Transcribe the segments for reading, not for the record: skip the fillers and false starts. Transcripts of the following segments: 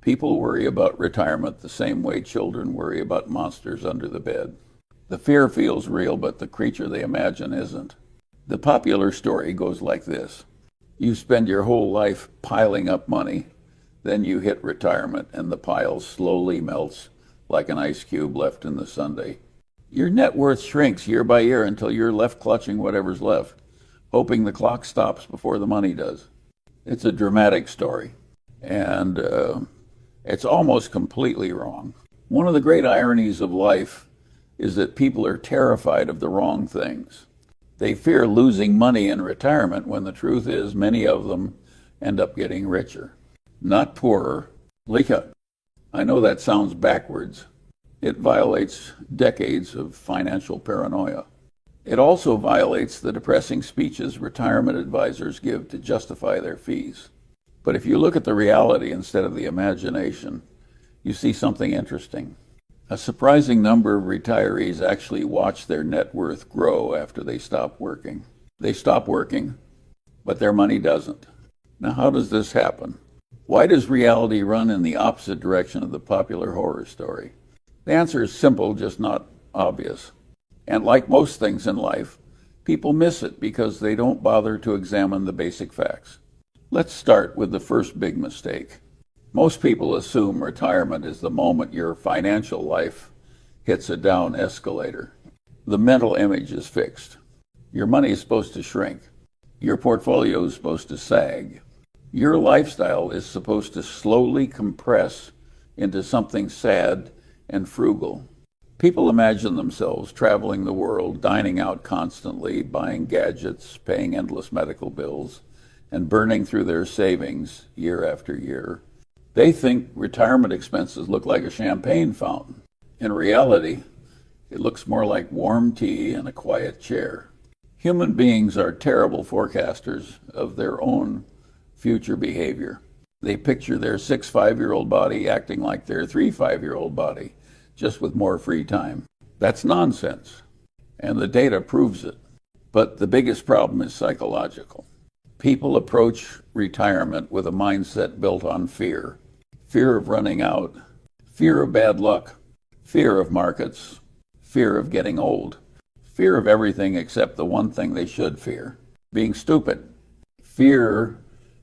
People worry about retirement the same way children worry about monsters under the bed. The fear feels real, but the creature they imagine isn't. The popular story goes like this. You spend your whole life piling up money, then you hit retirement and the pile slowly melts like an ice cube left in the sundae. Your net worth shrinks year by year until you're left clutching whatever's left, hoping the clock stops before the money does. It's a dramatic story, and it's almost completely wrong. One of the great ironies of life is that people are terrified of the wrong things. They fear losing money in retirement when the truth is many of them end up getting richer, not poorer. I know that sounds backwards. It violates decades of financial paranoia. It also violates the depressing speeches retirement advisors give to justify their fees. But if you look at the reality instead of the imagination, you see something interesting. A surprising number of retirees actually watch their net worth grow after they stop working. They stop working, but their money doesn't. Now, how does this happen? Why does reality run in the opposite direction of the popular horror story? The answer is simple, just not obvious. And like most things in life, people miss it because they don't bother to examine the basic facts. Let's start with the first big mistake. Most people assume retirement is the moment your financial life hits a down escalator. The mental image is fixed. Your money is supposed to shrink. Your portfolio is supposed to sag. Your lifestyle is supposed to slowly compress into something sad and frugal. People imagine themselves traveling the world, dining out constantly, buying gadgets, paying endless medical bills, and burning through their savings year after year. They think retirement expenses look like a champagne fountain. In reality, it looks more like warm tea and a quiet chair. Human beings are terrible forecasters of their own future behavior. They picture their 5-year-old body acting like their 5-year-old body, just with more free time. That's nonsense, and the data proves it. But the biggest problem is psychological. People approach retirement with a mindset built on fear. Fear of running out, fear of bad luck, fear of markets, fear of getting old, fear of everything except the one thing they should fear, being stupid. Fear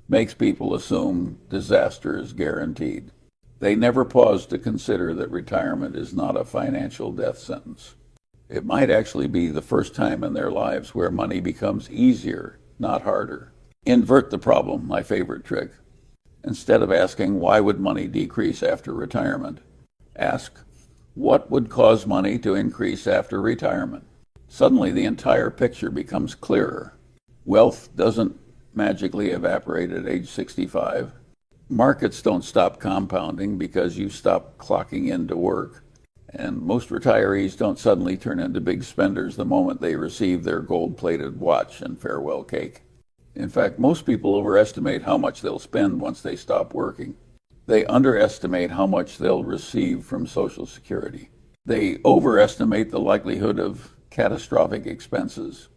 makes people assume disaster is guaranteed. They never pause to consider that retirement is not a financial death sentence. It might actually be the first time in their lives where money becomes easier, not harder. Invert the problem, my favorite trick. Instead of asking, why would money decrease after retirement? Ask, what would cause money to increase after retirement? Suddenly, the entire picture becomes clearer. Wealth doesn't magically evaporate at age 65. Markets don't stop compounding because you stop clocking in to work. And most retirees don't suddenly turn into big spenders the moment they receive their gold-plated watch and farewell cake. In fact, most people overestimate how much they'll spend once they stop working. They underestimate how much they'll receive from Social Security. They overestimate the likelihood of catastrophic expenses.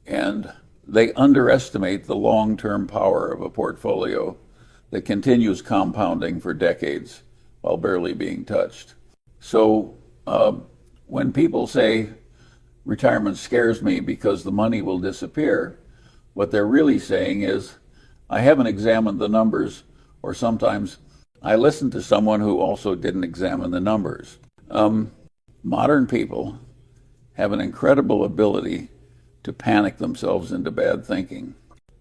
And they underestimate the long-term power of a portfolio that continues compounding for decades while barely being touched. So when people say retirement scares me because the money will disappear, what they're really saying is, I haven't examined the numbers, or sometimes I listened to someone who also didn't examine the numbers. Modern people have an incredible ability to panic themselves into bad thinking.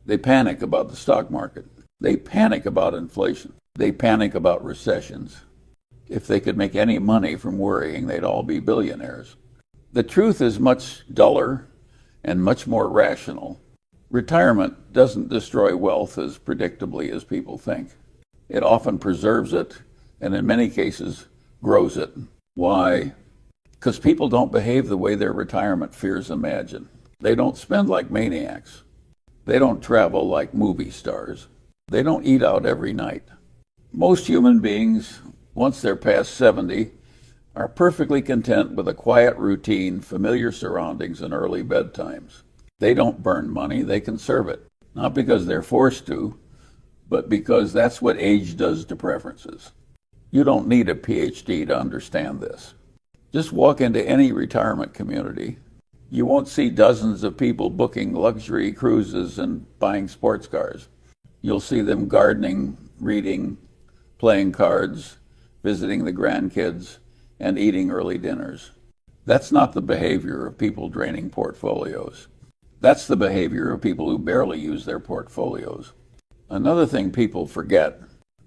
They panic about the stock market. They panic about inflation. They panic about recessions. If they could make any money from worrying, they'd all be billionaires. The truth is much duller and much more rational. Retirement doesn't destroy wealth as predictably as people think. It often preserves it, and in many cases, grows it. Why? Because people don't behave the way their retirement fears imagine. They don't spend like maniacs. They don't travel like movie stars. They don't eat out every night. Most human beings, once they're past 70, are perfectly content with a quiet routine, familiar surroundings, and early bedtimes. They don't burn money, they conserve it. Not because they're forced to, but because that's what age does to preferences. You don't need a PhD to understand this. Just walk into any retirement community. You won't see dozens of people booking luxury cruises and buying sports cars. You'll see them gardening, reading, playing cards, visiting the grandkids, and eating early dinners. That's not the behavior of people draining portfolios. That's the behavior of people who barely use their portfolios. Another thing people forget,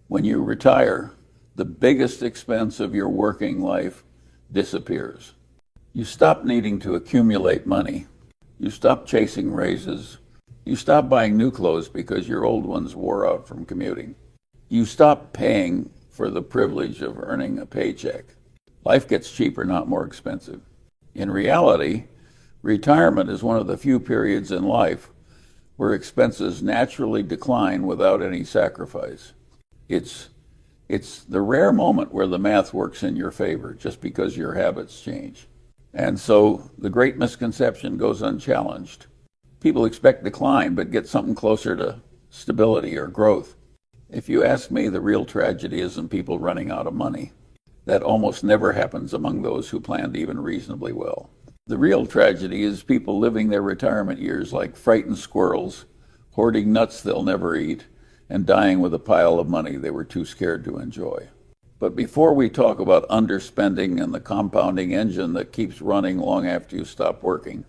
when you retire, the biggest expense of your working life disappears. You stop needing to accumulate money. You stop chasing raises. You stop buying new clothes because your old ones wore out from commuting. You stop paying for the privilege of earning a paycheck. Life gets cheaper, not more expensive. In reality, retirement is one of the few periods in life where expenses naturally decline without any sacrifice. It's the rare moment where the math works in your favor just because your habits change. And so the great misconception goes unchallenged. People expect decline, but get something closer to stability or growth. If you ask me, the real tragedy isn't people running out of money. That almost never happens among those who planned even reasonably well. The real tragedy is people living their retirement years like frightened squirrels, hoarding nuts they'll never eat, and dying with a pile of money they were too scared to enjoy. But before we talk about underspending and the compounding engine that keeps running long after you stop working,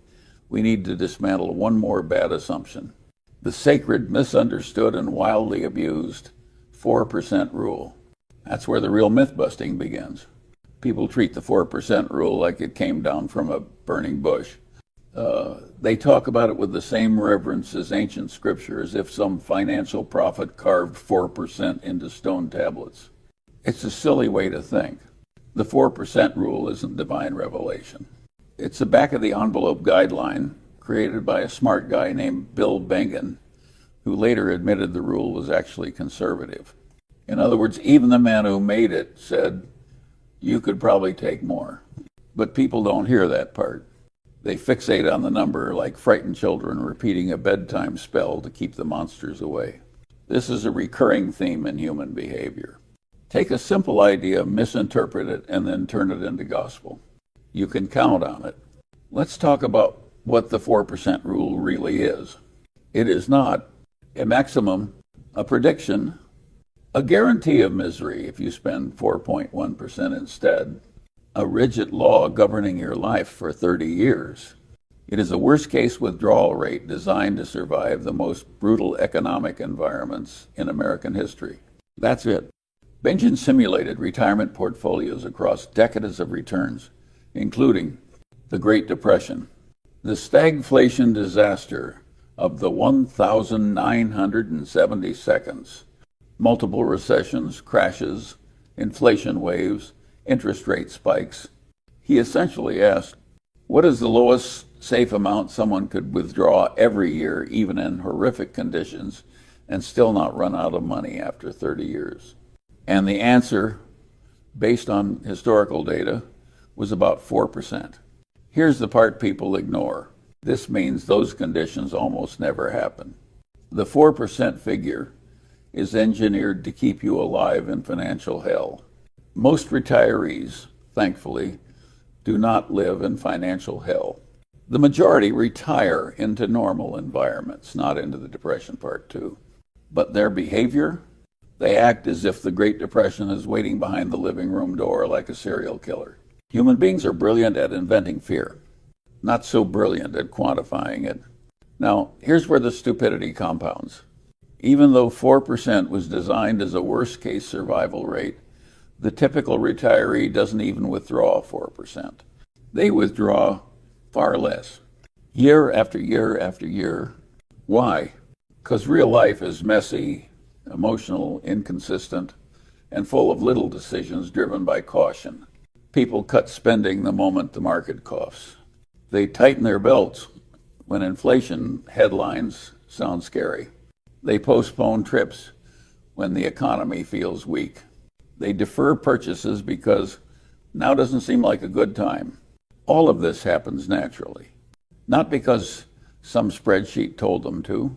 we need to dismantle one more bad assumption. The sacred, misunderstood, and wildly abused 4% rule. That's where the real myth-busting begins. People treat the 4% rule like it came down from a burning bush. They talk about it with the same reverence as ancient scripture, as if some financial prophet carved 4% into stone tablets. It's a silly way to think. The 4% rule isn't divine revelation. It's a back-of-the-envelope guideline created by a smart guy named Bill Bengen, who later admitted the rule was actually conservative. In other words, even the man who made it said, you could probably take more. But people don't hear that part. They fixate on the number like frightened children repeating a bedtime spell to keep the monsters away. This is a recurring theme in human behavior. Take a simple idea, misinterpret it, and then turn it into gospel. You can count on it. Let's talk about what the 4% rule really is. It is not a maximum, a prediction, a guarantee of misery if you spend 4.1% instead, a rigid law governing your life for 30 years. It is a worst-case withdrawal rate designed to survive the most brutal economic environments in American history. That's it. Bengen simulated retirement portfolios across decades of returns, including the Great Depression, the stagflation disaster of the 1,970 seconds, multiple recessions, crashes, inflation waves, interest rate spikes. He essentially asked, what is the lowest safe amount someone could withdraw every year, even in horrific conditions, and still not run out of money after 30 years? And the answer, based on historical data, was about 4%. Here's the part people ignore. This means those conditions almost never happen. The 4% figure is engineered to keep you alive in financial hell. Most retirees, thankfully, do not live in financial hell. The majority retire into normal environments, not into the Depression Part 2. But their behavior, they act as if the Great Depression is waiting behind the living room door like a serial killer. Human beings are brilliant at inventing fear, not so brilliant at quantifying it. Now, here's where the stupidity compounds. Even though 4% was designed as a worst-case survival rate, the typical retiree doesn't even withdraw 4%. They withdraw far less, year after year after year. Why? Because real life is messy, emotional, inconsistent, and full of little decisions driven by caution. People cut spending the moment the market coughs. They tighten their belts when inflation headlines sound scary. They postpone trips when the economy feels weak. They defer purchases because now doesn't seem like a good time. All of this happens naturally, not because some spreadsheet told them to,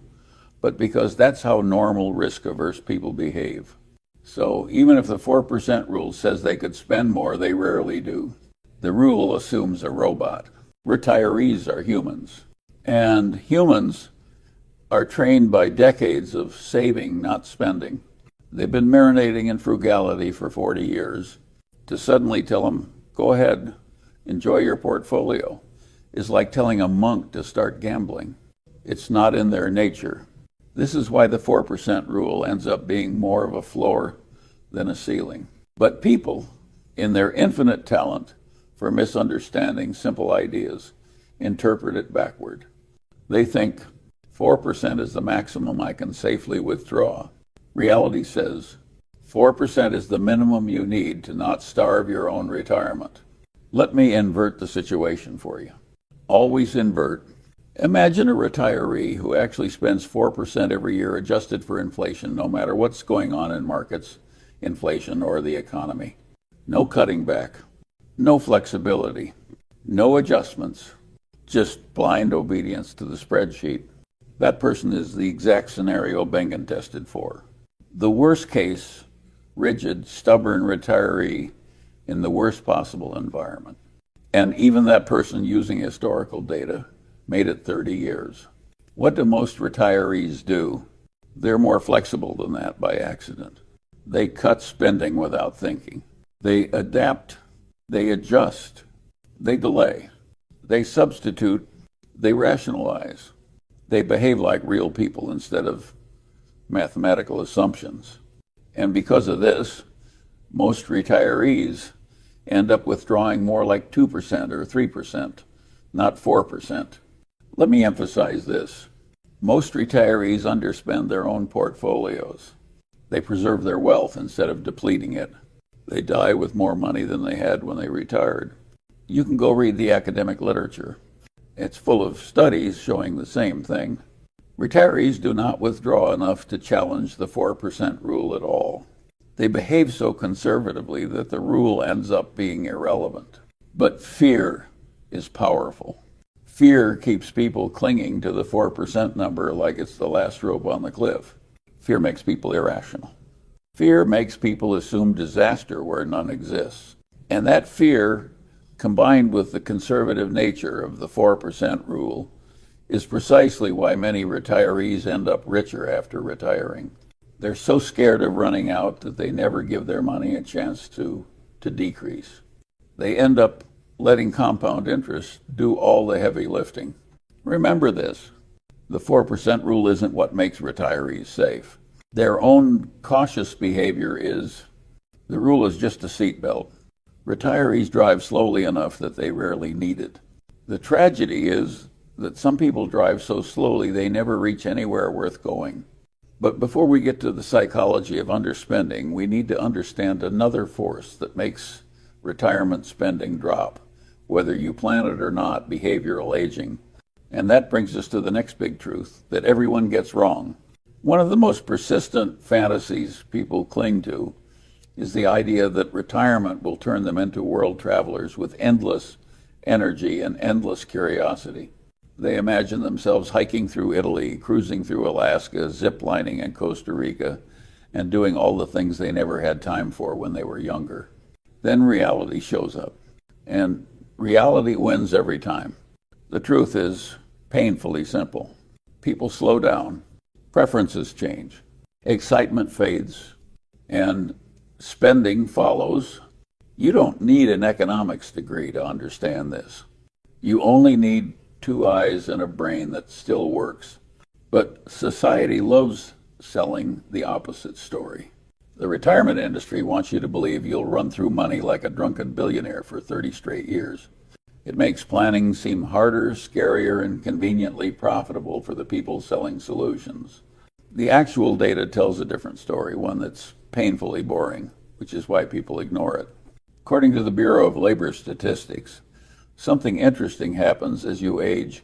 but because that's how normal risk-averse people behave. So even if the 4% rule says they could spend more, they rarely do. The rule assumes a robot. Retirees are humans. And humans are trained by decades of saving, not spending. They've been marinating in frugality for 40 years. To suddenly tell them, go ahead, enjoy your portfolio, is like telling a monk to start gambling. It's not in their nature. This is why the 4% rule ends up being more of a floor than a ceiling. But people, in their infinite talent for misunderstanding simple ideas, interpret it backward. They think 4% is the maximum I can safely withdraw. Reality says 4% is the minimum you need to not starve your own retirement. Let me invert the situation for you. Always invert. Imagine a retiree who actually spends 4% every year adjusted for inflation, no matter what's going on in markets, inflation, or the economy. No cutting back, no flexibility, no adjustments, just blind obedience to the spreadsheet. That person is the exact scenario Bengen tested for. The worst case, rigid, stubborn retiree in the worst possible environment. And even that person using historical data made it 30 years. What do most retirees do? They're more flexible than that by accident. They cut spending without thinking. They adapt, they adjust, they delay, they substitute, they rationalize. They behave like real people instead of mathematical assumptions. And because of this, most retirees end up withdrawing more like 2% or 3%, not 4%. Let me emphasize this. Most retirees underspend their own portfolios. They preserve their wealth instead of depleting it. They die with more money than they had when they retired. You can go read the academic literature. It's full of studies showing the same thing. Retirees do not withdraw enough to challenge the 4% rule at all. They behave so conservatively that the rule ends up being irrelevant. But fear is powerful. Fear keeps people clinging to the 4% number like it's the last rope on the cliff. Fear makes people irrational. Fear makes people assume disaster where none exists. And that fear, combined with the conservative nature of the 4% rule, is precisely why many retirees end up richer after retiring. They're so scared of running out that they never give their money a chance to decrease. They end up letting compound interest do all the heavy lifting. Remember this, the 4% rule isn't what makes retirees safe. Their own cautious behavior is, the rule is just a seatbelt. Retirees drive slowly enough that they rarely need it. The tragedy is that some people drive so slowly they never reach anywhere worth going. But before we get to the psychology of underspending, we need to understand another force that makes retirement spending drop, whether you plan it or not, behavioral aging. And that brings us to the next big truth that everyone gets wrong. One of the most persistent fantasies people cling to is the idea that retirement will turn them into world travelers with endless energy and endless curiosity. They imagine themselves hiking through Italy, cruising through Alaska, ziplining in Costa Rica, and doing all the things they never had time for when they were younger. Then reality shows up, and reality wins every time. The truth is painfully simple. People slow down, preferences change, excitement fades, and spending follows. You don't need an economics degree to understand this. You only need 2 eyes and a brain that still works. But society loves selling the opposite story. The retirement industry wants you to believe you'll run through money like a drunken billionaire for 30 straight years. It makes planning seem harder, scarier, and conveniently profitable for the people selling solutions. The actual data tells a different story, one that's painfully boring, which is why people ignore it. According to the Bureau of Labor Statistics, something interesting happens as you age.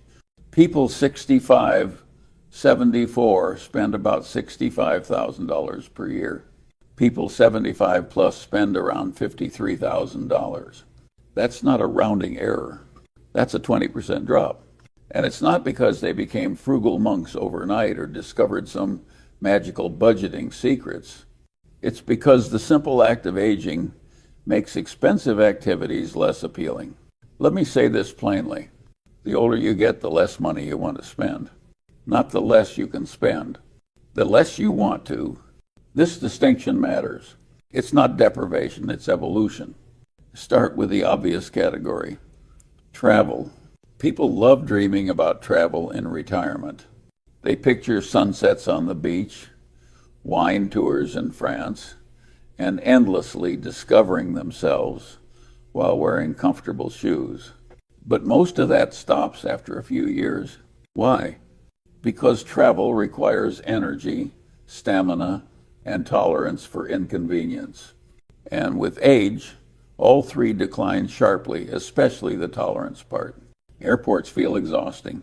People 65, 74 spend about $65,000 per year. People 75 plus spend around $53,000. That's not a rounding error. That's a 20% drop. And it's not because they became frugal monks overnight or discovered some magical budgeting secrets. It's because the simple act of aging makes expensive activities less appealing. Let me say this plainly. The older you get, the less money you want to spend. Not the less you can spend. The less you want to. This distinction matters. It's not deprivation, it's evolution. Start with the obvious category. Travel. People love dreaming about travel in retirement. They picture sunsets on the beach, wine tours in France, and endlessly discovering themselves while wearing comfortable shoes. But most of that stops after a few years. Why? Because travel requires energy, stamina, and tolerance for inconvenience. And with age, all three decline sharply, especially the tolerance part. Airports feel exhausting.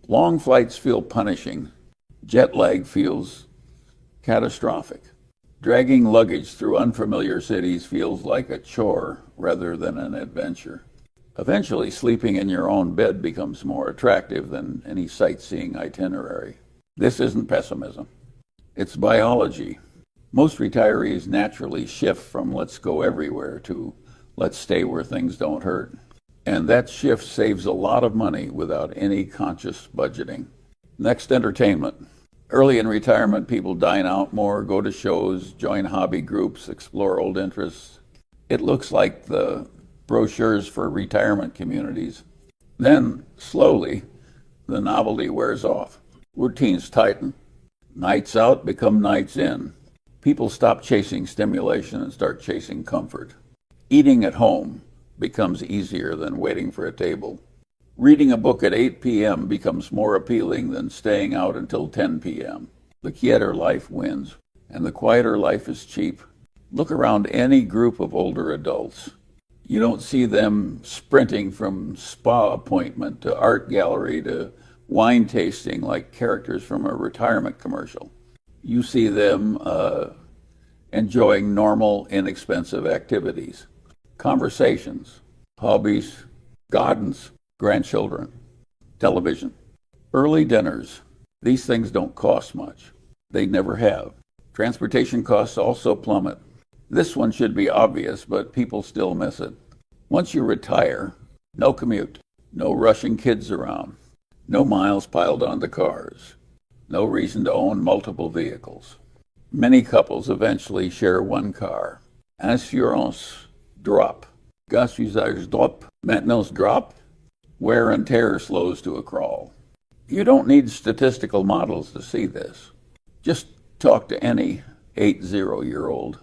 Long flights feel punishing. Jet lag feels catastrophic. Dragging luggage through unfamiliar cities feels like a chore rather than an adventure. Eventually, sleeping in your own bed becomes more attractive than any sightseeing itinerary. This isn't pessimism. It's biology. Most retirees naturally shift from let's go everywhere to let's stay where things don't hurt. And that shift saves a lot of money without any conscious budgeting. Next, entertainment. Early in retirement, people dine out more, go to shows, join hobby groups, explore old interests. It looks like the brochures for retirement communities. Then, slowly, the novelty wears off. Routines tighten. Nights out become nights in. People stop chasing stimulation and start chasing comfort. Eating at home becomes easier than waiting for a table. Reading a book at 8 p.m. becomes more appealing than staying out until 10 p.m. The quieter life wins, and the quieter life is cheap. Look around any group of older adults. You don't see them sprinting from spa appointment to art gallery to wine tasting like characters from a retirement commercial. You see them enjoying normal, inexpensive activities. Conversations, hobbies, gardens, grandchildren, television, early dinners. These things don't cost much. They never have. Transportation costs also plummet. This one should be obvious, but people still miss it. Once you retire, no commute, no rushing kids around, no miles piled onto cars, no reason to own multiple vehicles. Many couples eventually share one car. Assurance drop. Gas usage drop. Maintenance drop. Wear and tear slows to a crawl. You don't need statistical models to see this. Just talk to any 80-year-old.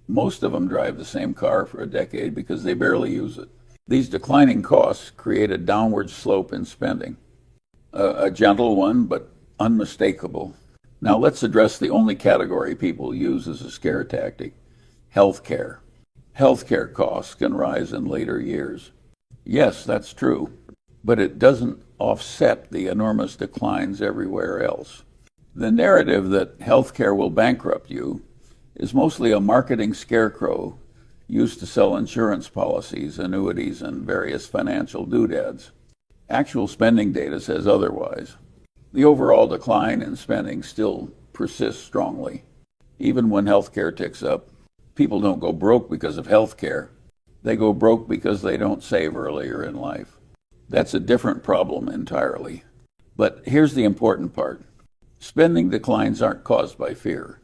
Most of them drive the same car for a decade because they barely use it. These declining costs create a downward slope in spending. A gentle one, but unmistakable. Now let's address the only category people use as a scare tactic: healthcare. Healthcare costs can rise in later years. Yes, that's true, but it doesn't offset the enormous declines everywhere else. The narrative that healthcare will bankrupt you is mostly a marketing scarecrow used to sell insurance policies, annuities, and various financial doodads. Actual spending data says otherwise. The overall decline in spending still persists strongly. Even when healthcare ticks up, people don't go broke because of healthcare. They go broke because they don't save earlier in life. That's a different problem entirely. But here's the important part. Spending declines aren't caused by fear.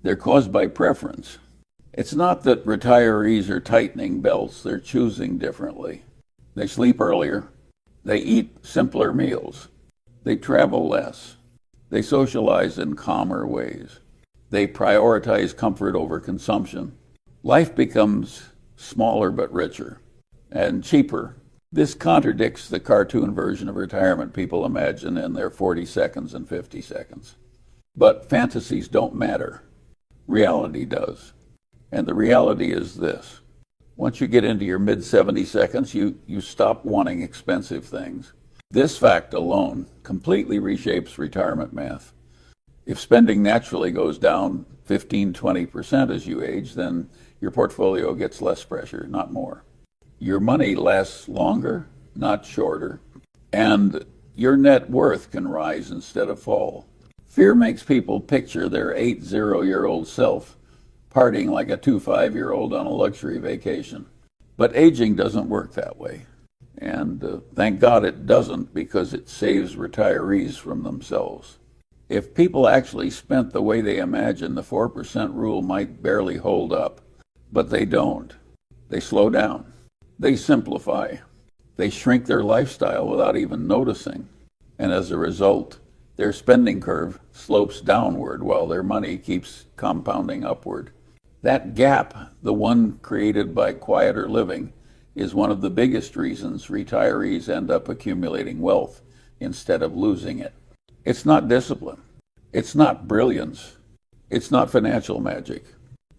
They're caused by preference. It's not that retirees are tightening belts, they're choosing differently. They sleep earlier. They eat simpler meals. They travel less. They socialize in calmer ways. They prioritize comfort over consumption. Life becomes smaller but richer and cheaper. This contradicts the cartoon version of retirement people imagine in their 40 seconds and 50 seconds. But fantasies don't matter. Reality does. And the reality is this. Once you get into your mid-70 seconds, you stop wanting expensive things. This fact alone completely reshapes retirement math. If spending naturally goes down 15-20% as you age, then your portfolio gets less pressure, not more. Your money lasts longer, not shorter, and your net worth can rise instead of fall. Fear makes people picture their 80-year-old self partying like a 5-year-old on a luxury vacation. But aging doesn't work that way. And thank God it doesn't, because it saves retirees from themselves. If people actually spent the way they imagine, the 4% rule might barely hold up. But they don't. They slow down. They simplify. They shrink their lifestyle without even noticing. And as a result, their spending curve slopes downward while their money keeps compounding upward. That gap, the one created by quieter living, is one of the biggest reasons retirees end up accumulating wealth instead of losing it. It's not discipline. It's not brilliance. It's not financial magic.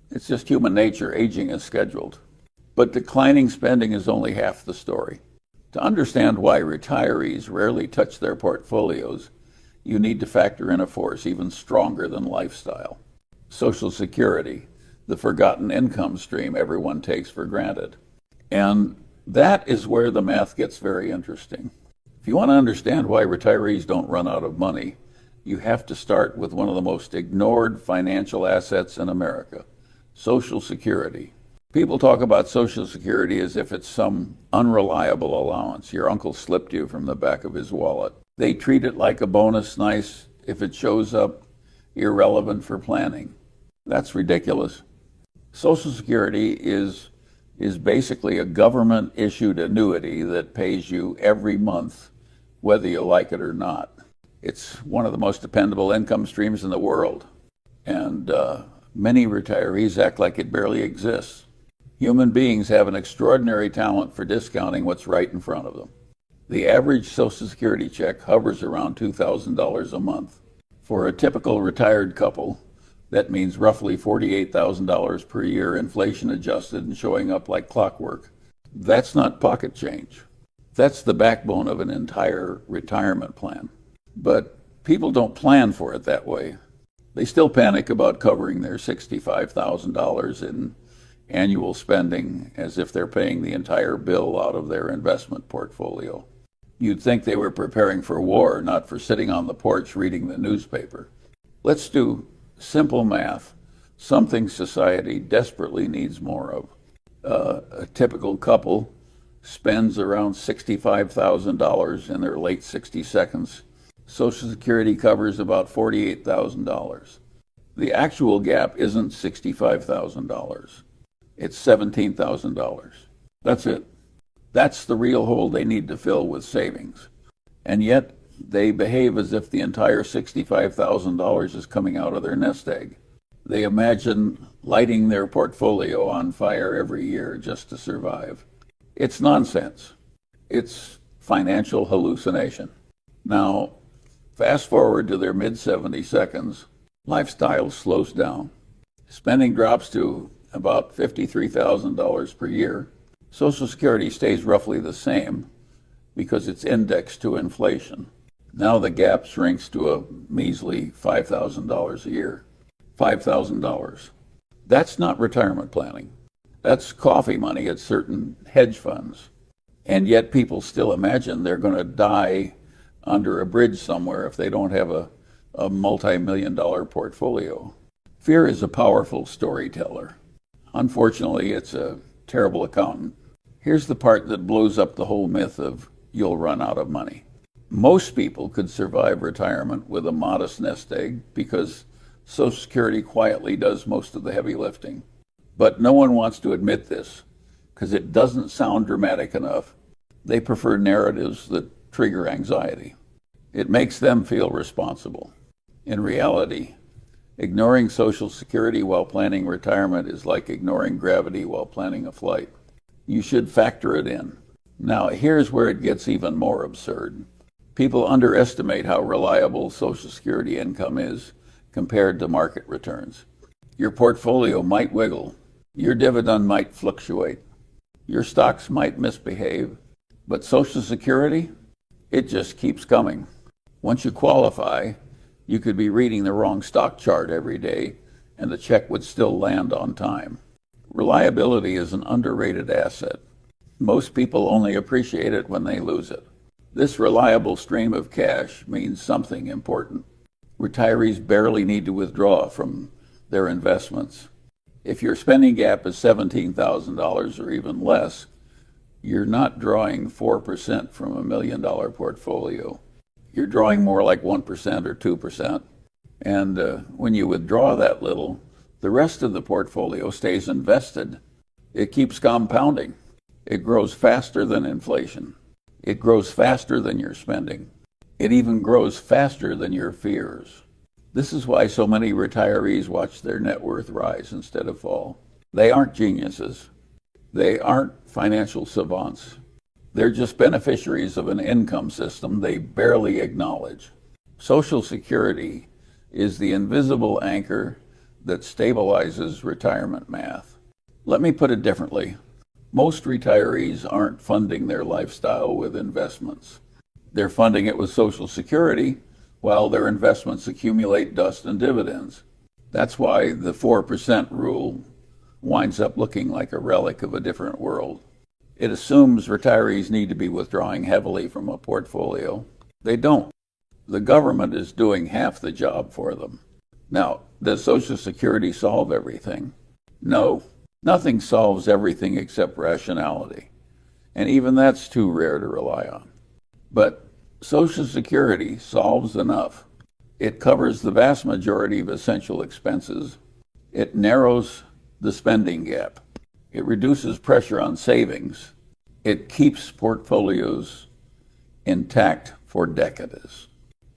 It's just human nature aging as scheduled. But declining spending is only half the story. To understand why retirees rarely touch their portfolios, you need to factor in a force even stronger than lifestyle: Social Security, the forgotten income stream everyone takes for granted. And that is where the math gets very interesting. If you want to understand why retirees don't run out of money, you have to start with one of the most ignored financial assets in America: Social Security. People talk about Social Security as if it's some unreliable allowance your uncle slipped you from the back of his wallet. They treat it like a bonus nice if it shows up, irrelevant for planning. That's ridiculous. Social Security is basically a government-issued annuity that pays you every month, whether you like it or not. It's one of the most dependable income streams in the world, and many retirees act like it barely exists. Human beings have an extraordinary talent for discounting what's right in front of them. The average Social Security check hovers around $2,000 a month. For a typical retired couple, that means roughly $48,000 per year, inflation adjusted and showing up like clockwork. That's not pocket change. That's the backbone of an entire retirement plan. But people don't plan for it that way. They still panic about covering their $65,000 in annual spending as if they're paying the entire bill out of their investment portfolio. You'd think they were preparing for war, not for sitting on the porch reading the newspaper. Let's do simple math, something society desperately needs more of. A typical couple spends around $65,000 in their late 60 seconds. Social Security covers about $48,000. The actual gap isn't $65,000. It's $17,000. That's it. That's the real hole they need to fill with savings. And yet, they behave as if the entire $65,000 is coming out of their nest egg. They imagine lighting their portfolio on fire every year just to survive. It's nonsense. It's financial hallucination. Now, fast forward to their mid-70 seconds, lifestyle slows down. Spending drops to about $53,000 per year. Social Security stays roughly the same because it's indexed to inflation. Now the gap shrinks to a measly $5,000 a year. $5,000. That's not retirement planning. That's coffee money at certain hedge funds. And yet people still imagine they're going to die under a bridge somewhere if they don't have a multi-million-dollar portfolio. Fear is a powerful storyteller. Unfortunately, it's a terrible accountant. Here's the part that blows up the whole myth of you'll run out of money. Most people could survive retirement with a modest nest egg because Social Security quietly does most of the heavy lifting. But no one wants to admit this because it doesn't sound dramatic enough. They prefer narratives that trigger anxiety. It makes them feel responsible. In reality, ignoring Social Security while planning retirement is like ignoring gravity while planning a flight. You should factor it in. Now, here's where it gets even more absurd. People underestimate how reliable Social Security income is compared to market returns. Your portfolio might wiggle. Your dividend might fluctuate. Your stocks might misbehave. But Social Security, it just keeps coming. Once you qualify, you could be reading the wrong stock chart every day, and the check would still land on time. Reliability is an underrated asset. Most people only appreciate it when they lose it. This reliable stream of cash means something important. Retirees barely need to withdraw from their investments. If your spending gap is $17,000 or even less, you're not drawing 4% from $1 million portfolio. You're drawing more like 1% or 2%. And when you withdraw that little, the rest of the portfolio stays invested. It keeps compounding. It grows faster than inflation. It grows faster than your spending. It even grows faster than your fears. This is why so many retirees watch their net worth rise instead of fall. They aren't geniuses. They aren't financial savants. They're just beneficiaries of an income system they barely acknowledge. Social Security is the invisible anchor that stabilizes retirement math. Let me put it differently. Most retirees aren't funding their lifestyle with investments. They're funding it with Social Security while their investments accumulate dust and dividends. That's why the 4% rule winds up looking like a relic of a different world. It assumes retirees need to be withdrawing heavily from a portfolio. They don't. The government is doing half the job for them. Now, does Social Security solve everything? No. Nothing solves everything except rationality. And even that's too rare to rely on. But Social Security solves enough. It covers the vast majority of essential expenses. It narrows the spending gap. It reduces pressure on savings. It keeps portfolios intact for decades.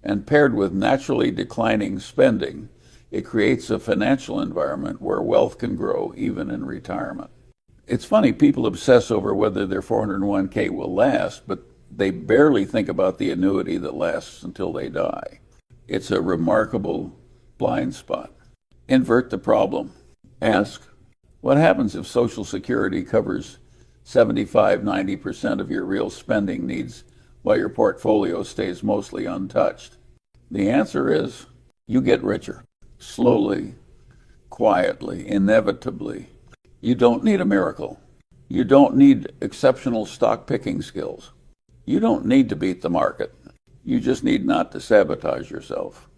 And paired with naturally declining spending, it creates a financial environment where wealth can grow even in retirement. It's funny, people obsess over whether their 401k will last, but they barely think about the annuity that lasts until they die. It's a remarkable blind spot. Invert the problem. Ask, what happens if Social Security covers 75-90% of your real spending needs while your portfolio stays mostly untouched? The answer is, you get richer. Slowly, quietly, inevitably. You don't need a miracle. You don't need exceptional stock picking skills. You don't need to beat the market. You just need not to sabotage yourself.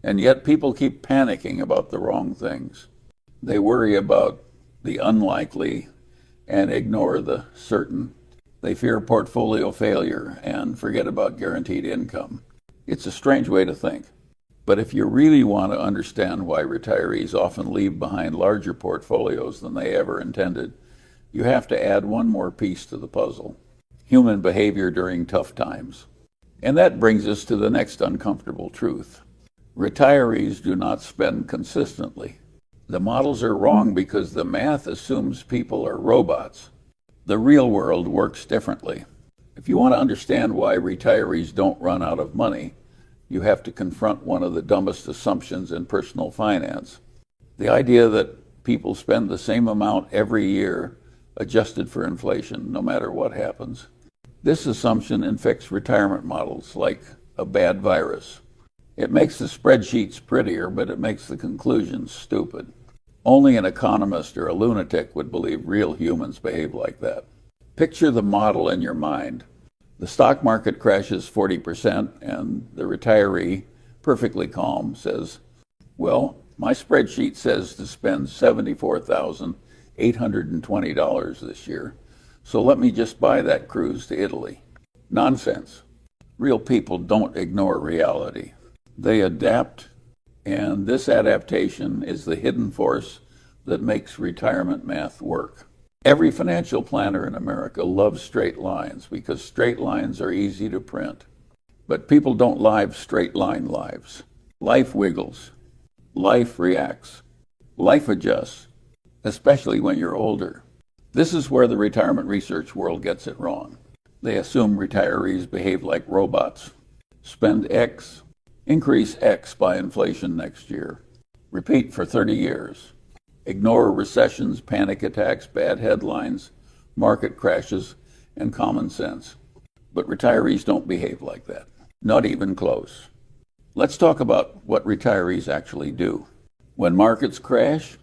And yet people keep panicking about the wrong things. They worry about the unlikely and ignore the certain. They fear portfolio failure and forget about guaranteed income. It's a strange way to think. But if you really want to understand why retirees often leave behind larger portfolios than they ever intended, you have to add one more piece to the puzzle: human behavior during tough times. And that brings us to the next uncomfortable truth. Retirees do not spend consistently. The models are wrong because the math assumes people are robots. The real world works differently. If you want to understand why retirees don't run out of money, you have to confront one of the dumbest assumptions in personal finance: the idea that people spend the same amount every year, adjusted for inflation, no matter what happens. This assumption infects retirement models like a bad virus. It makes the spreadsheets prettier, but it makes the conclusions stupid. Only an economist or a lunatic would believe real humans behave like that. Picture the model in your mind. The stock market crashes 40%, and the retiree, perfectly calm, says, well, my spreadsheet says to spend $74,820 this year, so let me just buy that cruise to Italy. Nonsense. Real people don't ignore reality. They adapt, and this adaptation is the hidden force that makes retirement math work. Every financial planner in America loves straight lines because straight lines are easy to print. But people don't live straight line lives. Life wiggles. Life reacts. Life adjusts, especially when you're older. This is where the retirement research world gets it wrong. They assume retirees behave like robots. Spend X, increase X by inflation next year. Repeat for 30 years. Ignore recessions, panic attacks, bad headlines, market crashes, and common sense. But retirees don't behave like that. Not even close. Let's talk about what retirees actually do. When markets crash,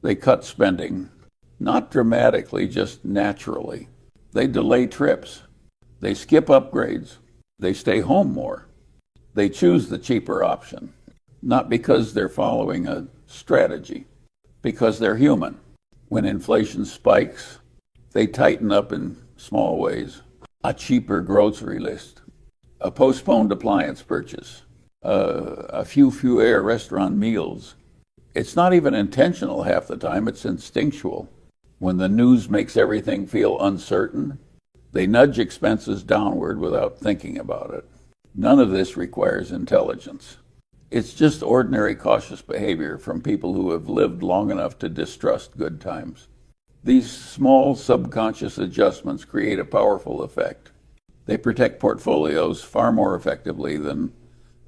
they cut spending. Not dramatically, just naturally. They delay trips. They skip upgrades. They stay home more. They choose the cheaper option. Not because they're following a strategy, because they're human. When inflation spikes, they tighten up in small ways. A cheaper grocery list, a postponed appliance purchase, a fewer restaurant meals. It's not even intentional half the time, it's instinctual. When the news makes everything feel uncertain, they nudge expenses downward without thinking about it. None of this requires intelligence. It's just ordinary cautious behavior from people who have lived long enough to distrust good times. These small subconscious adjustments create a powerful effect. They protect portfolios far more effectively than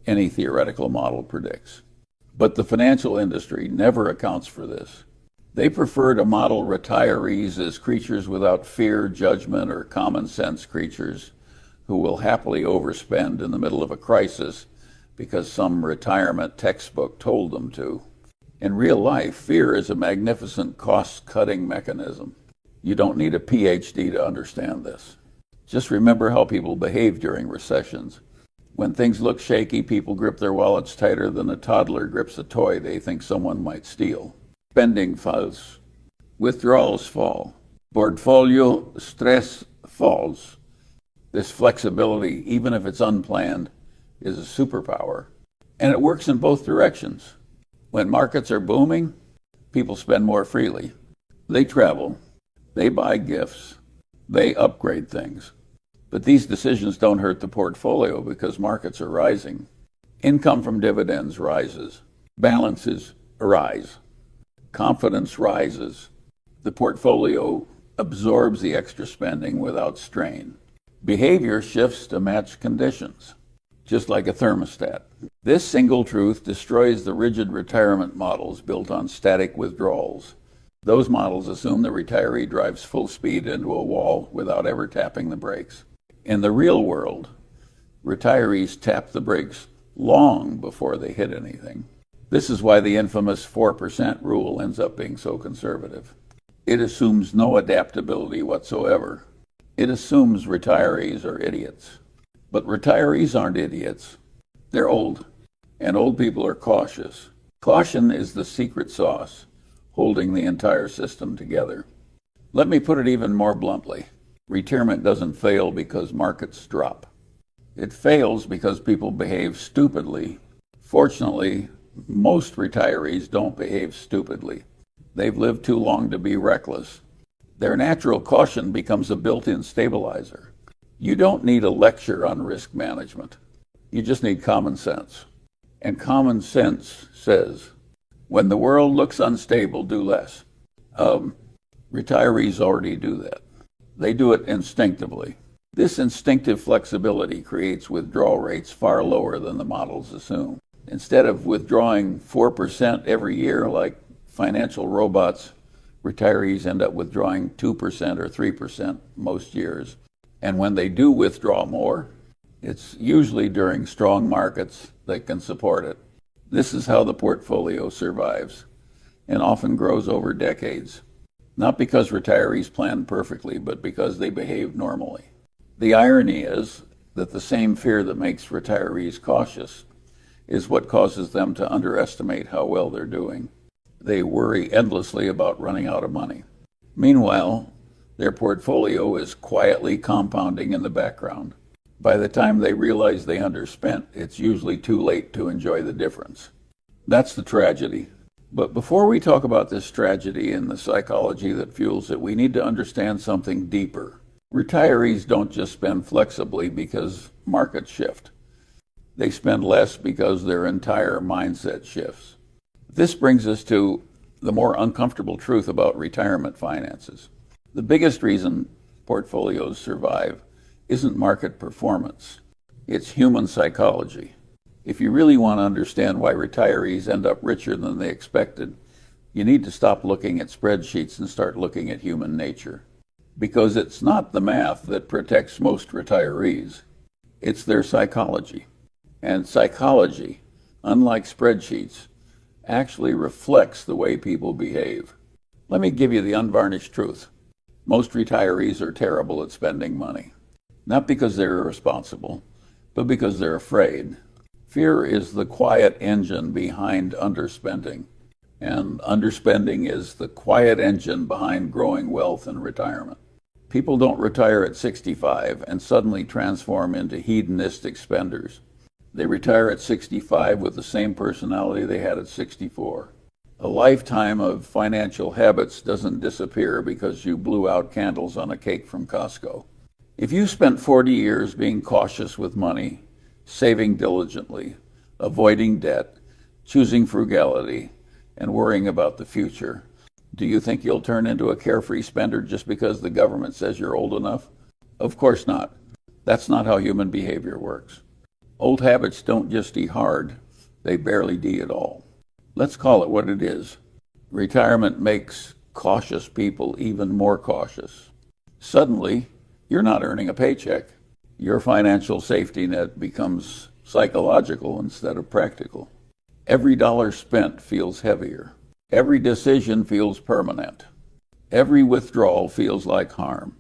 any theoretical model predicts. But the financial industry never accounts for this. They prefer to model retirees as creatures without fear, judgment, or common sense creatures who will happily overspend in the middle of a crisis because some retirement textbook told them to. In real life, fear is a magnificent cost-cutting mechanism. You don't need a PhD to understand this. Just remember how people behave during recessions. When things look shaky, people grip their wallets tighter than a toddler grips a toy they think someone might steal. Spending falls. Withdrawals fall. Portfolio stress falls. This flexibility, even if it's unplanned, is a superpower. And it works in both directions. When markets are booming, people spend more freely. They travel. They buy gifts. They upgrade things. But these decisions don't hurt the portfolio because markets are rising. Income from dividends rises. Balances arise. Confidence rises. The portfolio absorbs the extra spending without strain. Behavior shifts to match conditions, just like a thermostat. This single truth destroys the rigid retirement models built on static withdrawals. Those models assume the retiree drives full speed into a wall without ever tapping the brakes. In the real world, retirees tap the brakes long before they hit anything. This is why the infamous 4% rule ends up being so conservative. It assumes no adaptability whatsoever. It assumes retirees are idiots. But retirees aren't idiots. They're old, and old people are cautious. Caution is the secret sauce holding the entire system together. Let me put it even more bluntly. Retirement doesn't fail because markets drop. It fails because people behave stupidly. Fortunately, most retirees don't behave stupidly. They've lived too long to be reckless. Their natural caution becomes a built-in stabilizer. You don't need a lecture on risk management. You just need common sense. And common sense says, when the world looks unstable, do less. Retirees already do that. They do it instinctively. This instinctive flexibility creates withdrawal rates far lower than the models assume. Instead of withdrawing 4% every year like financial robots, retirees end up withdrawing 2% or 3% most years. And when they do withdraw more, it's usually during strong markets that can support it. This is how the portfolio survives and often grows over decades. Not because retirees plan perfectly, but because they behave normally. The irony is that the same fear that makes retirees cautious is what causes them to underestimate how well they're doing. They worry endlessly about running out of money. Meanwhile, their portfolio is quietly compounding in the background. By the time they realize they underspent, it's usually too late to enjoy the difference. That's the tragedy. But before we talk about this tragedy and the psychology that fuels it, we need to understand something deeper. Retirees don't just spend flexibly because markets shift. They spend less because their entire mindset shifts. This brings us to the more uncomfortable truth about retirement finances. The biggest reason portfolios survive isn't market performance. It's human psychology. If you really want to understand why retirees end up richer than they expected, you need to stop looking at spreadsheets and start looking at human nature. Because it's not the math that protects most retirees. It's their psychology. And psychology, unlike spreadsheets, actually reflects the way people behave. Let me give you the unvarnished truth. Most retirees are terrible at spending money. Not because they're irresponsible, but because they're afraid. Fear is the quiet engine behind underspending. And underspending is the quiet engine behind growing wealth in retirement. People don't retire at 65 and suddenly transform into hedonistic spenders. They retire at 65 with the same personality they had at 64. A lifetime of financial habits doesn't disappear because you blew out candles on a cake from Costco. If you spent 40 years being cautious with money, saving diligently, avoiding debt, choosing frugality, and worrying about the future, do you think you'll turn into a carefree spender just because the government says you're old enough? Of course not. That's not how human behavior works. Old habits don't just die hard, they barely die at all. Let's call it what it is. Retirement makes cautious people even more cautious. Suddenly, you're not earning a paycheck. Your financial safety net becomes psychological instead of practical. Every dollar spent feels heavier. Every decision feels permanent. Every withdrawal feels like harm.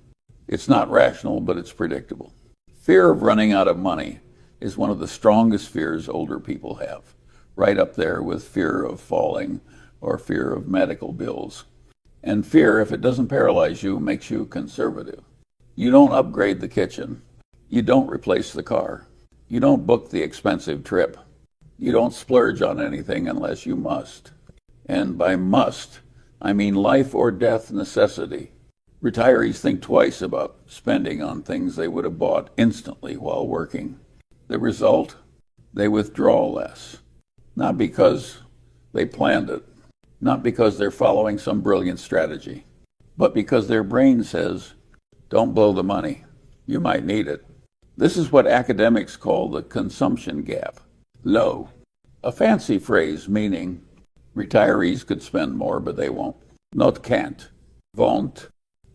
It's not rational, but it's predictable. Fear of running out of money is one of the strongest fears older people have, right up there with fear of falling or fear of medical bills. And fear, if it doesn't paralyze you, makes you conservative. You don't upgrade the kitchen. You don't replace the car. You don't book the expensive trip. You don't splurge on anything unless you must. And by must, I mean life or death necessity. Retirees think twice about spending on things they would have bought instantly while working. The result? They withdraw less. Not because they planned it, not because they're following some brilliant strategy, but because their brain says, don't blow the money. You might need it. This is what academics call the consumption gap. Low. A fancy phrase meaning retirees could spend more, but they won't. Not can't. Won't.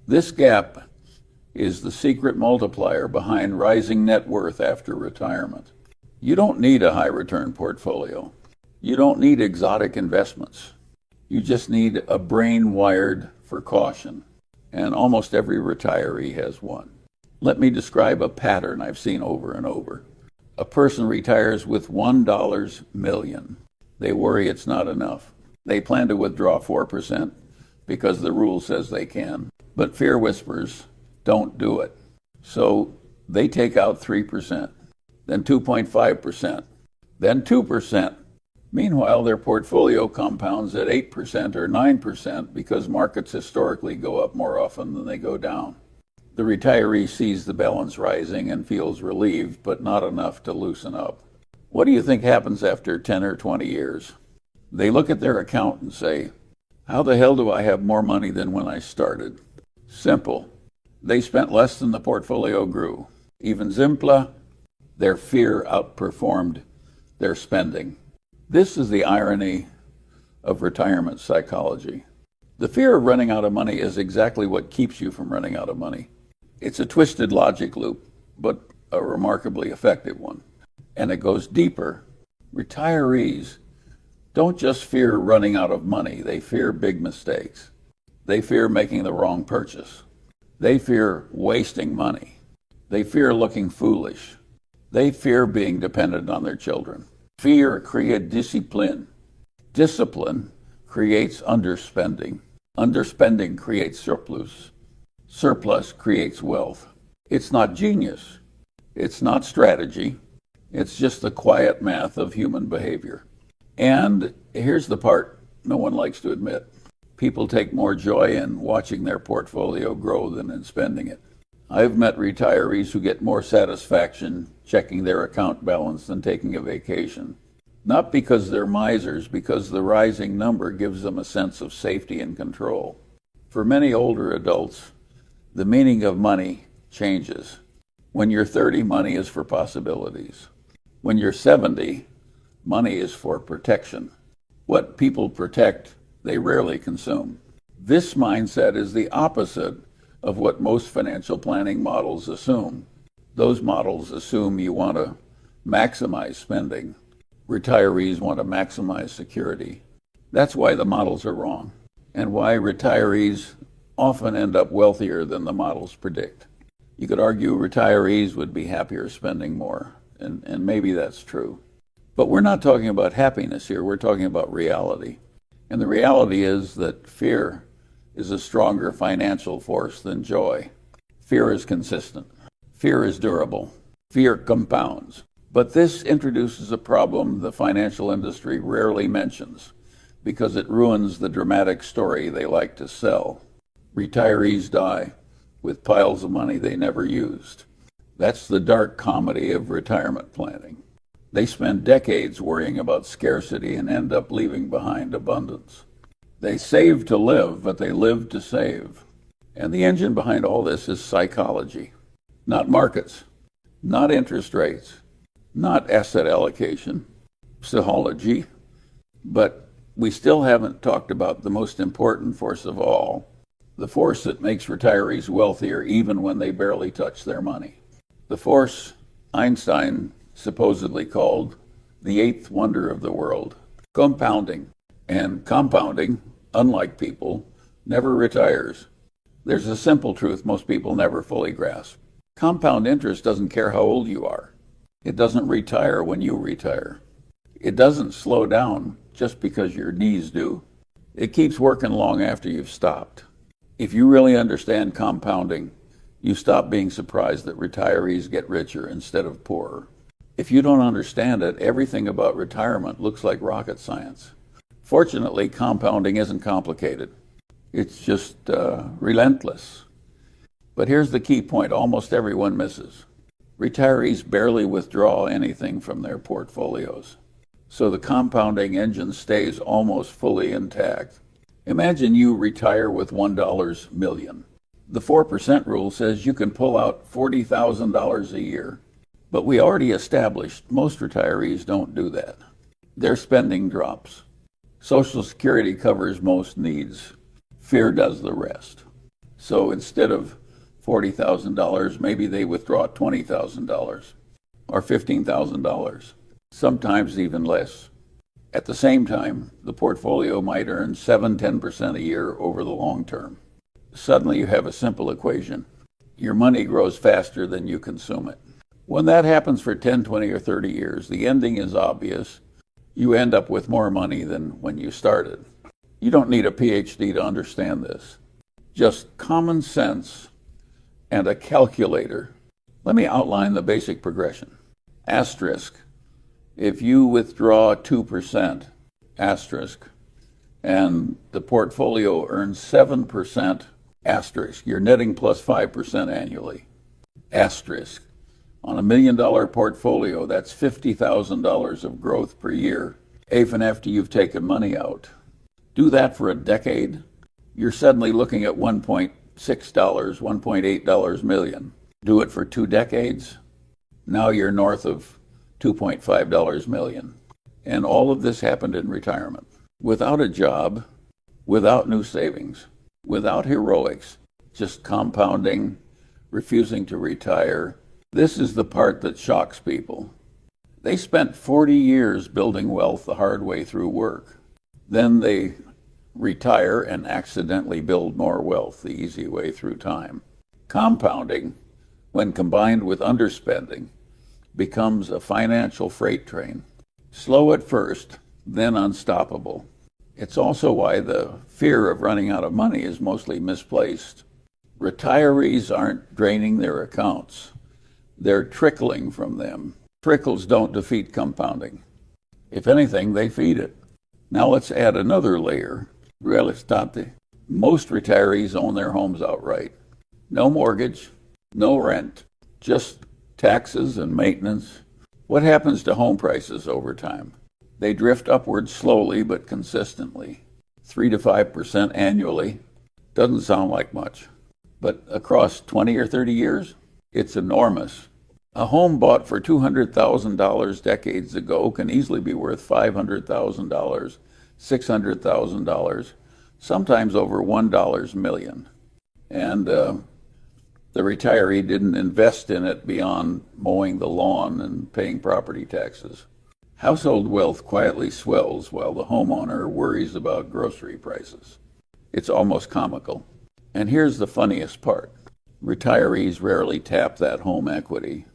This gap is the secret multiplier behind rising net worth after retirement. You don't need a high return portfolio. You don't need exotic investments. You just need a brain wired for caution. And almost every retiree has one. Let me describe a pattern I've seen over and over. A person retires with $1 million. They worry it's not enough. They plan to withdraw 4% because the rule says they can. But fear whispers, don't do it. So they take out 3%, then 2.5%, then 2%. Meanwhile, their portfolio compounds at 8% or 9% because markets historically go up more often than they go down. The retiree sees the balance rising and feels relieved, but not enough to loosen up. What do you think happens after 10 or 20 years? They look at their account and say, how the hell do I have more money than when I started? Simple. They spent less than the portfolio grew. Even simpler, their fear outperformed their spending. This is the irony of retirement psychology. The fear of running out of money is exactly what keeps you from running out of money. It's a twisted logic loop, but a remarkably effective one. And it goes deeper. Retirees don't just fear running out of money, they fear big mistakes. They fear making the wrong purchase. They fear wasting money. They fear looking foolish. They fear being dependent on their children. Fear creates discipline. Discipline creates underspending. Underspending creates surplus. Surplus creates wealth. It's not genius. It's not strategy. It's just the quiet math of human behavior. And here's the part no one likes to admit. People take more joy in watching their portfolio grow than in spending it. I've met retirees who get more satisfaction checking their account balance than taking a vacation. Not because they're misers, because the rising number gives them a sense of safety and control. For many older adults, the meaning of money changes. When you're 30, money is for possibilities. When you're 70, money is for protection. What people protect, they rarely consume. This mindset is the opposite of what most financial planning models assume. Those models assume you want to maximize spending. Retirees want to maximize security. That's why the models are wrong, and why retirees often end up wealthier than the models predict. You could argue retirees would be happier spending more, and maybe that's true. But we're not talking about happiness here, we're talking about reality. And the reality is that fear is a stronger financial force than joy. Fear is consistent. Fear is durable. Fear compounds. But this introduces a problem the financial industry rarely mentions because it ruins the dramatic story they like to sell. Retirees die with piles of money they never used. That's the dark comedy of retirement planning. They spend decades worrying about scarcity and end up leaving behind abundance. They save to live, but they live to save. And the engine behind all this is psychology, not markets, not interest rates, not asset allocation, psychology. But we still haven't talked about the most important force of all, the force that makes retirees wealthier even when they barely touch their money. The force Einstein supposedly called the eighth wonder of the world, compounding. And compounding, unlike people, never retires. There's a simple truth most people never fully grasp. Compound interest doesn't care how old you are. It doesn't retire when you retire. It doesn't slow down just because your knees do. It keeps working long after you've stopped. If you really understand compounding, you stop being surprised that retirees get richer instead of poorer. If you don't understand it, everything about retirement looks like rocket science. Fortunately, compounding isn't complicated. It's just relentless. But here's the key point almost everyone misses. Retirees barely withdraw anything from their portfolios, so the compounding engine stays almost fully intact. Imagine you retire with $1 million. The 4% rule says you can pull out $40,000 a year. But we already established most retirees don't do that. Their spending drops. Social Security covers most needs. Fear does the rest. So instead of $40,000, maybe they withdraw $20,000 or $15,000, sometimes even less. At the same time, the portfolio might earn 7-10% a year over the long term. Suddenly you have a simple equation. Your money grows faster than you consume it. When that happens for 10, 20, or 30 years, the ending is obvious. You end up with more money than when you started. You don't need a PhD to understand this. Just common sense and a calculator. Let me outline the basic progression. Asterisk. If you withdraw 2%, asterisk, and the portfolio earns 7%, asterisk, you're netting plus 5% annually, asterisk. On $1 million portfolio, that's $50,000 of growth per year, even after you've taken money out. Do that for a decade, you're suddenly looking at $1.6, $1.8 million. Do it for 2 decades, now you're north of $2.5 million. And all of this happened in retirement. Without a job, without new savings, without heroics, just compounding, refusing to retire. This is the part that shocks people. They spent 40 years building wealth the hard way through work. Then they retire and accidentally build more wealth the easy way through time. Compounding, when combined with underspending, becomes a financial freight train. Slow at first, then unstoppable. It's also why the fear of running out of money is mostly misplaced. Retirees aren't draining their accounts. They're trickling from them. Trickles don't defeat compounding. If anything, they feed it. Now let's add another layer. Real estate. Most retirees own their homes outright. No mortgage, no rent, just taxes and maintenance. What happens to home prices over time? They drift upward slowly but consistently. 3 to 5% annually. Doesn't sound like much. But across 20 or 30 years, it's enormous. A home bought for $200,000 decades ago can easily be worth $500,000, $600,000, sometimes over $1 million. And the retiree didn't invest in it beyond mowing the lawn and paying property taxes. Household wealth quietly swells while the homeowner worries about grocery prices. It's almost comical. And here's the funniest part. Retirees rarely tap that home equity.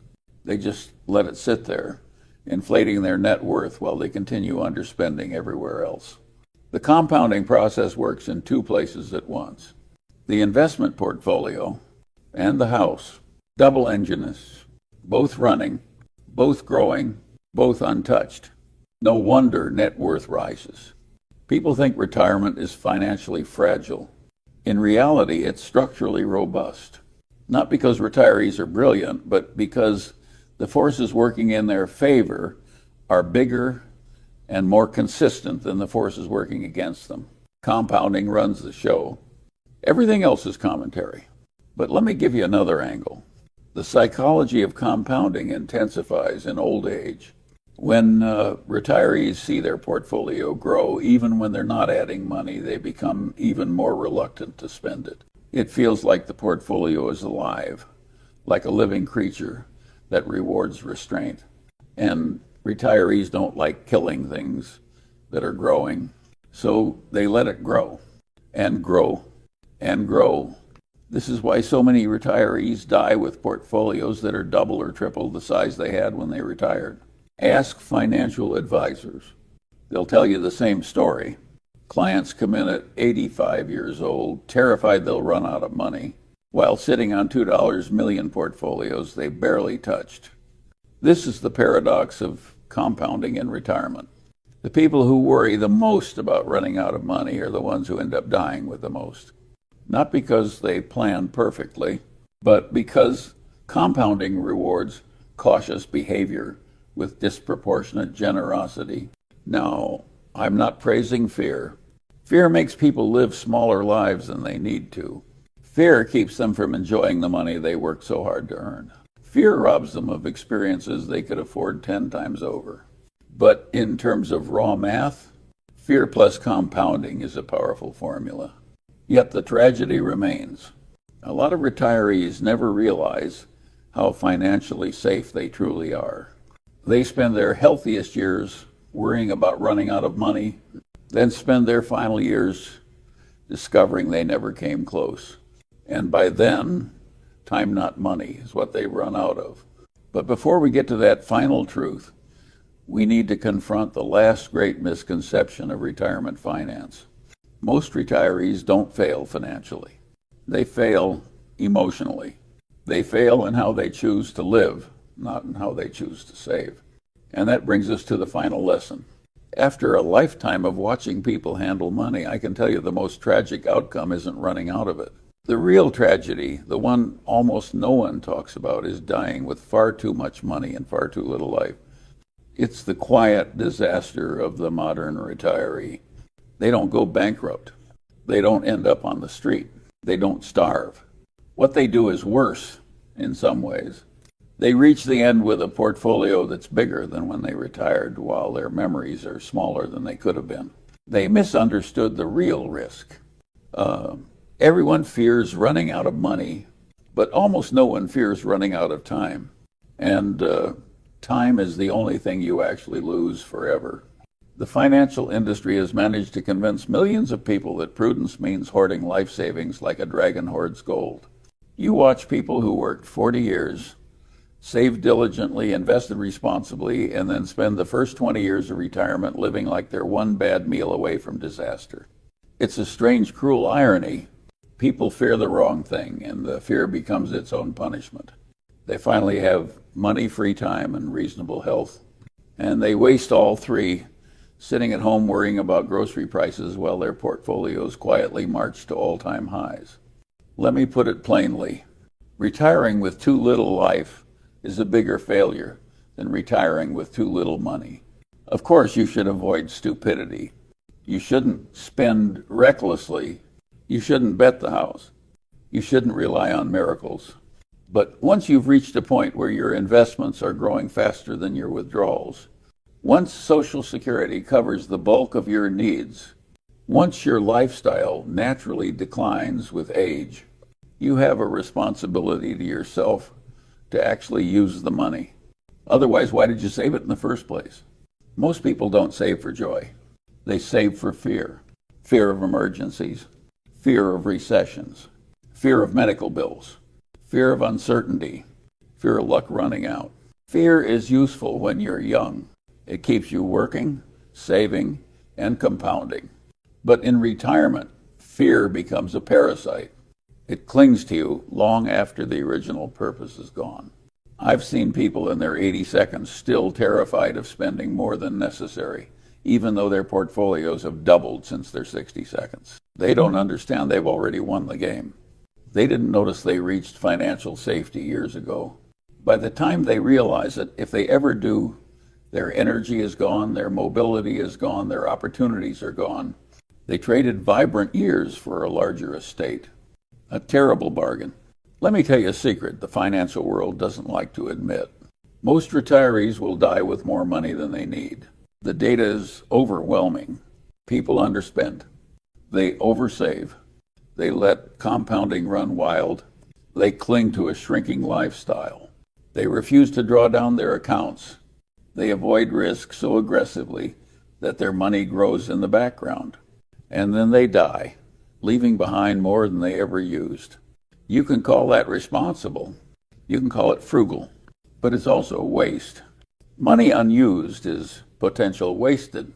They just let it sit there, inflating their net worth while they continue underspending everywhere else. The compounding process works in two places at once. The investment portfolio and the house, double engines, both running, both growing, both untouched. No wonder net worth rises. People think retirement is financially fragile. In reality, it's structurally robust. Not because retirees are brilliant, but because the forces working in their favor are bigger and more consistent than the forces working against them. Compounding runs the show. Everything else is commentary. But let me give you another angle. The psychology of compounding intensifies in old age. When retirees see their portfolio grow, even when they're not adding money, they become even more reluctant to spend it. It feels like the portfolio is alive, like a living creature that rewards restraint. And retirees don't like killing things that are growing, so they let it grow and grow and grow. This is why so many retirees die with portfolios that are double or triple the size they had when they retired. Ask financial advisors. They'll tell you the same story. Clients come in at 85 years old, terrified they'll run out of money, while sitting on $2 million portfolios they barely touched. This is the paradox of compounding in retirement. The people who worry the most about running out of money are the ones who end up dying with the most. Not because they plan perfectly, but because compounding rewards cautious behavior with disproportionate generosity. Now, I'm not praising fear. Fear makes people live smaller lives than they need to. Fear keeps them from enjoying the money they worked so hard to earn. Fear robs them of experiences they could afford 10 times over. But in terms of raw math, fear plus compounding is a powerful formula. Yet the tragedy remains. A lot of retirees never realize how financially safe they truly are. They spend their healthiest years worrying about running out of money, then spend their final years discovering they never came close. And by then, time not money is what they've run out of. But before we get to that final truth, we need to confront the last great misconception of retirement finance. Most retirees don't fail financially. They fail emotionally. They fail in how they choose to live, not in how they choose to save. And that brings us to the final lesson. After a lifetime of watching people handle money, I can tell you the most tragic outcome isn't running out of it. The real tragedy, the one almost no one talks about, is dying with far too much money and far too little life. It's the quiet disaster of the modern retiree. They don't go bankrupt. They don't end up on the street. They don't starve. What they do is worse in some ways. They reach the end with a portfolio that's bigger than when they retired, while their memories are smaller than they could have been. They misunderstood the real risk. Everyone fears running out of money, but almost no one fears running out of time. And time is the only thing you actually lose forever. The financial industry has managed to convince millions of people that prudence means hoarding life savings like a dragon hoards gold. You watch people who worked 40 years, saved diligently, invested responsibly, and then spend the first 20 years of retirement living like they're one bad meal away from disaster. It's a strange, cruel irony. People fear the wrong thing, and the fear becomes its own punishment. They finally have money, free time, and reasonable health, and they waste all three sitting at home worrying about grocery prices while their portfolios quietly march to all-time highs. Let me put it plainly. Retiring with too little life is a bigger failure than retiring with too little money. Of course, you should avoid stupidity. You shouldn't spend recklessly. You shouldn't bet the house. You shouldn't rely on miracles. But once you've reached a point where your investments are growing faster than your withdrawals, once Social Security covers the bulk of your needs, once your lifestyle naturally declines with age, you have a responsibility to yourself to actually use the money. Otherwise, why did you save it in the first place? Most people don't save for joy. They save for fear. Fear of emergencies, fear of recessions, fear of medical bills, fear of uncertainty, fear of luck running out. Fear is useful when you're young. It keeps you working, saving, and compounding. But in retirement, fear becomes a parasite. It clings to you long after the original purpose is gone. I've seen people in their 80 seconds still terrified of spending more than necessary, even though their portfolios have doubled since their 60 seconds. They don't understand they've already won the game. They didn't notice they reached financial safety years ago. By the time they realize it, if they ever do, their energy is gone, their mobility is gone, their opportunities are gone. They traded vibrant years for a larger estate. A terrible bargain. Let me tell you a secret the financial world doesn't like to admit. Most retirees will die with more money than they need. The data is overwhelming. People underspend. They oversave. They let compounding run wild. They cling to a shrinking lifestyle. They refuse to draw down their accounts. They avoid risk so aggressively that their money grows in the background. And then they die, leaving behind more than they ever used. You can call that responsible. You can call it frugal. But it's also waste. Money unused is potential wasted.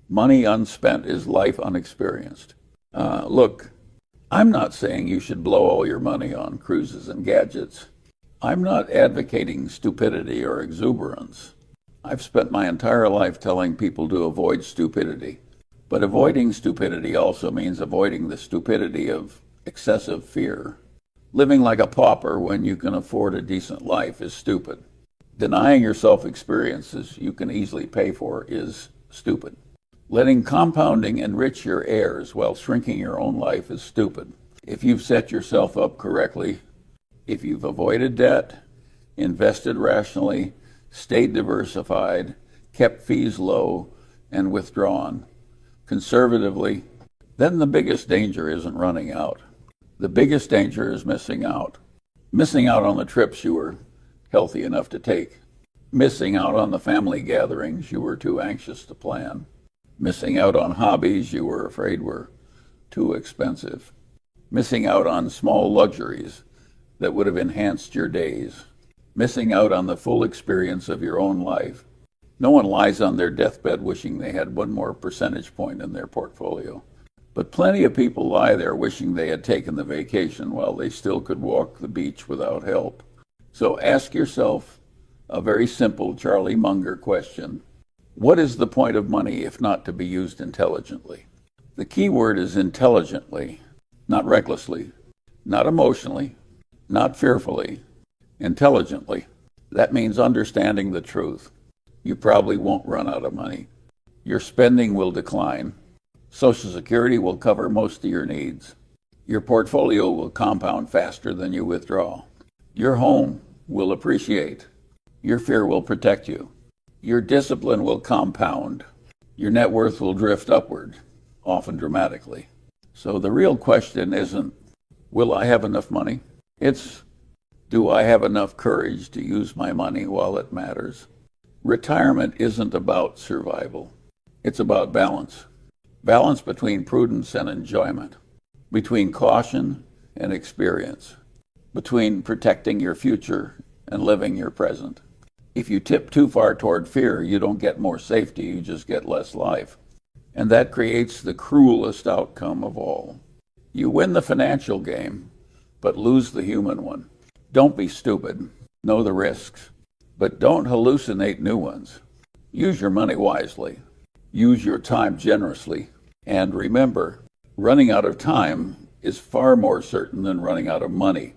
Money unspent is life unexperienced. Look, I'm not saying you should blow all your money on cruises and gadgets. I'm not advocating stupidity or exuberance. I've spent my entire life telling people to avoid stupidity. But avoiding stupidity also means avoiding the stupidity of excessive fear. Living like a pauper when you can afford a decent life is stupid. Denying yourself experiences you can easily pay for is stupid. Letting compounding enrich your heirs while shrinking your own life is stupid. If you've set yourself up correctly, if you've avoided debt, invested rationally, stayed diversified, kept fees low, and withdrawn conservatively, then the biggest danger isn't running out. The biggest danger is missing out. Missing out on the trips you were healthy enough to take. Missing out on the family gatherings you were too anxious to plan. Missing out on hobbies you were afraid were too expensive. Missing out on small luxuries that would have enhanced your days. Missing out on the full experience of your own life. No one lies on their deathbed wishing they had one more percentage point in their portfolio. But plenty of people lie there wishing they had taken the vacation while they still could walk the beach without help. So ask yourself a very simple Charlie Munger question. What is the point of money if not to be used intelligently? The key word is intelligently, not recklessly, not emotionally, not fearfully, intelligently. That means understanding the truth. You probably won't run out of money. Your spending will decline. Social Security will cover most of your needs. Your portfolio will compound faster than you withdraw. Your home will appreciate. Your fear will protect you. Your discipline will compound. Your net worth will drift upward, often dramatically. So the real question isn't, will I have enough money? It's, do I have enough courage to use my money while it matters? Retirement isn't about survival. It's about balance. Balance between prudence and enjoyment, between caution and experience, between protecting your future and living your present. If you tip too far toward fear, you don't get more safety, you just get less life. And that creates the cruelest outcome of all. You win the financial game, but lose the human one. Don't be stupid. Know the risks. But don't hallucinate new ones. Use your money wisely. Use your time generously. And remember, running out of time is far more certain than running out of money.